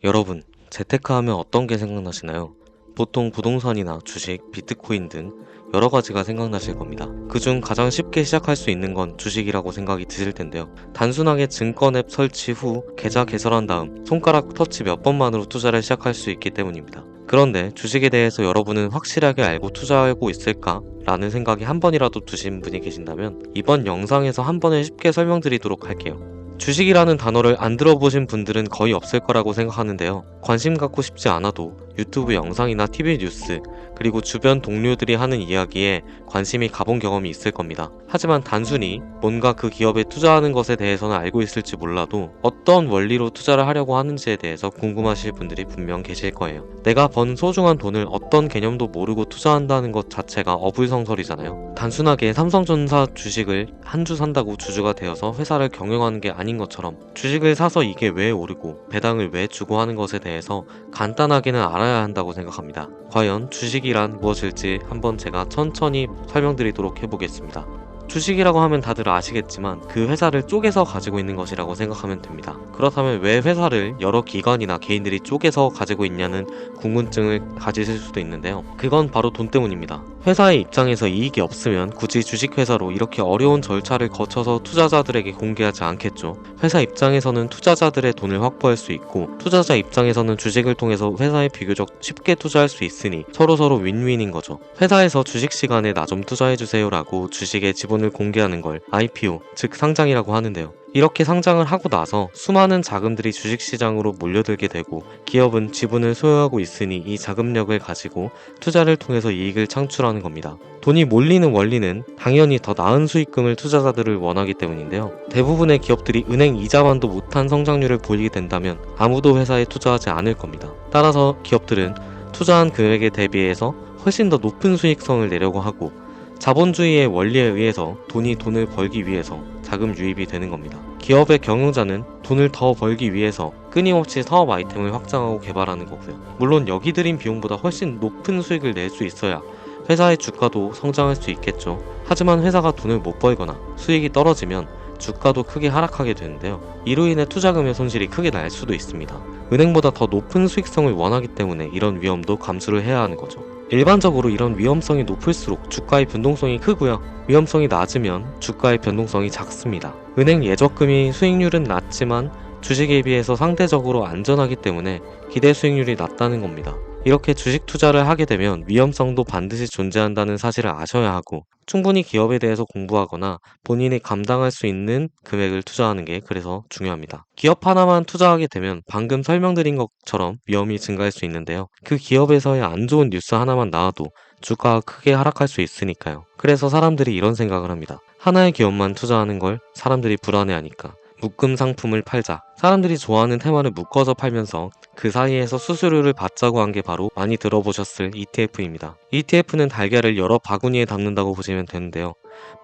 여러분, 재테크하면 어떤 게 생각나시나요? 보통 부동산이나 주식, 비트코인 등 여러 가지가 생각나실 겁니다. 그중 가장 쉽게 시작할 수 있는 건 주식이라고 생각이 드실 텐데요. 단순하게 증권 앱 설치 후 계좌 개설한 다음 손가락 터치 몇 번만으로 투자를 시작할 수 있기 때문입니다. 그런데 주식에 대해서 여러분은 확실하게 알고 투자하고 있을까? 라는 생각이 한 번이라도 드신 분이 계신다면 이번 영상에서 한 번에 쉽게 설명드리도록 할게요. 주식이라는 단어를 안 들어보신 분들은 거의 없을 거라고 생각하는데요. 관심 갖고 싶지 않아도 유튜브 영상이나 TV 뉴스, 그리고 주변 동료들이 하는 이야기에 관심이 가본 경험이 있을 겁니다. 하지만 단순히 뭔가 그 기업에 투자하는 것에 대해서는 알고 있을지 몰라도 어떤 원리로 투자를 하려고 하는지에 대해서 궁금하실 분들이 분명 계실 거예요. 내가 번 소중한 돈을 어떤 개념도 모르고 투자한다는 것 자체가 어불성설이잖아요. 단순하게 삼성전자 주식을 한 주 산다고 주주가 되어서 회사를 경영하는 게 아닌 것처럼 주식을 사서 이게 왜 오르고 배당을 왜 주고 하는 것에 대해서 간단하게는 알아야 한다고 생각합니다. 과연 주식이란 무엇일지 한번 제가 천천히 설명드리도록 해보겠습니다. 주식이라고 하면 다들 아시겠지만 그 회사를 쪼개서 가지고 있는 것이라고 생각하면 됩니다. 그렇다면 왜 회사를 여러 기관이나 개인들이 쪼개서 가지고 있냐는 궁금증을 가지실 수도 있는데요. 그건 바로 돈 때문입니다. 회사의 입장에서 이익이 없으면 굳이 주식회사로 이렇게 어려운 절차를 거쳐서 투자자들에게 공개하지 않겠죠. 회사 입장에서는 투자자들의 돈을 확보할 수 있고 투자자 입장에서는 주식을 통해서 회사에 비교적 쉽게 투자할 수 있으니 서로서로 윈윈인 거죠. 회사에서 주식 시간에 나 좀 투자해주세요 라고 주식의 지분을 공개하는 걸 IPO, 즉 상장이라고 하는데요. 이렇게 상장을 하고 나서 수많은 자금들이 주식시장으로 몰려들게 되고 기업은 지분을 소유하고 있으니 이 자금력을 가지고 투자를 통해서 이익을 창출하는 겁니다. 돈이 몰리는 원리는 당연히 더 나은 수익금을 투자자들을 원하기 때문인데요. 대부분의 기업들이 은행 이자만도 못한 성장률을 보이게 된다면 아무도 회사에 투자하지 않을 겁니다. 따라서 기업들은 투자한 금액에 대비해서 훨씬 더 높은 수익성을 내려고 하고 자본주의의 원리에 의해서 돈이 돈을 벌기 위해서 자금 유입이 되는 겁니다. 기업의 경영자는 돈을 더 벌기 위해서 끊임없이 사업 아이템을 확장하고 개발하는 거고요. 물론 여기 들인 비용보다 훨씬 높은 수익을 낼 수 있어야 회사의 주가도 성장할 수 있겠죠. 하지만 회사가 돈을 못 벌거나 수익이 떨어지면 주가도 크게 하락하게 되는데요. 이로 인해 투자금의 손실이 크게 날 수도 있습니다. 은행보다 더 높은 수익성을 원하기 때문에 이런 위험도 감수를 해야 하는 거죠. 일반적으로 이런 위험성이 높을수록 주가의 변동성이 크고요. 위험성이 낮으면 주가의 변동성이 작습니다. 은행 예적금이 수익률은 낮지만 주식에 비해서 상대적으로 안전하기 때문에 기대 수익률이 낮다는 겁니다. 이렇게 주식 투자를 하게 되면 위험성도 반드시 존재한다는 사실을 아셔야 하고 충분히 기업에 대해서 공부하거나 본인이 감당할 수 있는 금액을 투자하는 게 그래서 중요합니다. 기업 하나만 투자하게 되면 방금 설명드린 것처럼 위험이 증가할 수 있는데요. 그 기업에서의 안 좋은 뉴스 하나만 나와도 주가가 크게 하락할 수 있으니까요. 그래서 사람들이 이런 생각을 합니다. 하나의 기업만 투자하는 걸 사람들이 불안해하니까 묶음 상품을 팔자. 사람들이 좋아하는 테마를 묶어서 팔면서 그 사이에서 수수료를 받자고 한 게 바로 많이 들어보셨을 ETF입니다. ETF는 달걀을 여러 바구니에 담는다고 보시면 되는데요.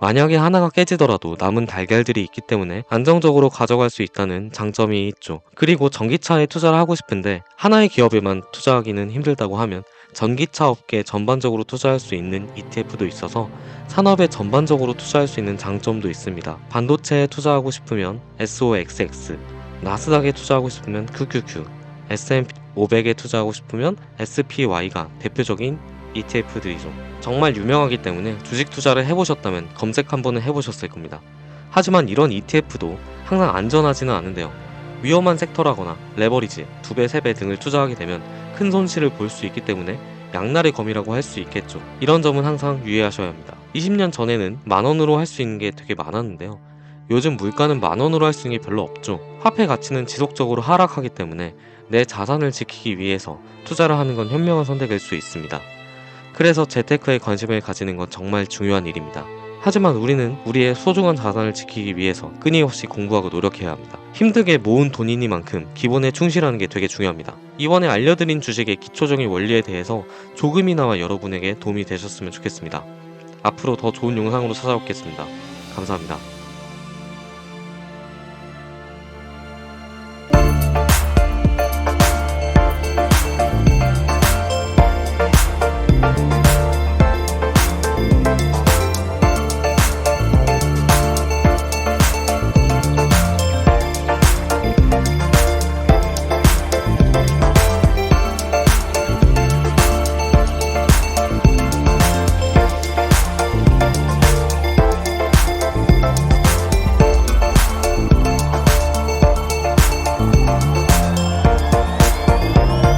만약에 하나가 깨지더라도 남은 달걀들이 있기 때문에 안정적으로 가져갈 수 있다는 장점이 있죠. 그리고 전기차에 투자를 하고 싶은데 하나의 기업에만 투자하기는 힘들다고 하면 전기차 업계 전반적으로 투자할 수 있는 ETF도 있어서 산업에 전반적으로 투자할 수 있는 장점도 있습니다. 반도체에 투자하고 싶으면 SOXX, 나스닥에 투자하고 싶으면 QQQ, S&P 500에 투자하고 싶으면 SPY가 대표적인 ETF들이죠. 정말 유명하기 때문에 주식 투자를 해보셨다면 검색 한번은 해보셨을 겁니다. 하지만 이런 ETF도 항상 안전하지는 않은데요. 위험한 섹터라거나 레버리지, 2배, 3배 등을 투자하게 되면 큰 손실을 볼 수 있기 때문에 양날의 검이라고 할 수 있겠죠. 이런 점은 항상 유의하셔야 합니다. 20년 전에는 만원으로 할 수 있는 게 되게 많았는데요. 요즘 물가는 만원으로 할 수 있는 게 별로 없죠. 화폐 가치는 지속적으로 하락하기 때문에 내 자산을 지키기 위해서 투자를 하는 건 현명한 선택일 수 있습니다. 그래서 재테크에 관심을 가지는 건 정말 중요한 일입니다. 하지만 우리는 우리의 소중한 자산을 지키기 위해서 끊임없이 공부하고 노력해야 합니다. 힘들게 모은 돈이니만큼 기본에 충실하는 게 되게 중요합니다. 이번에 알려드린 주식의 기초적인 원리에 대해서 조금이나마 여러분에게 도움이 되셨으면 좋겠습니다. 앞으로 더 좋은 영상으로 찾아오겠습니다. 감사합니다.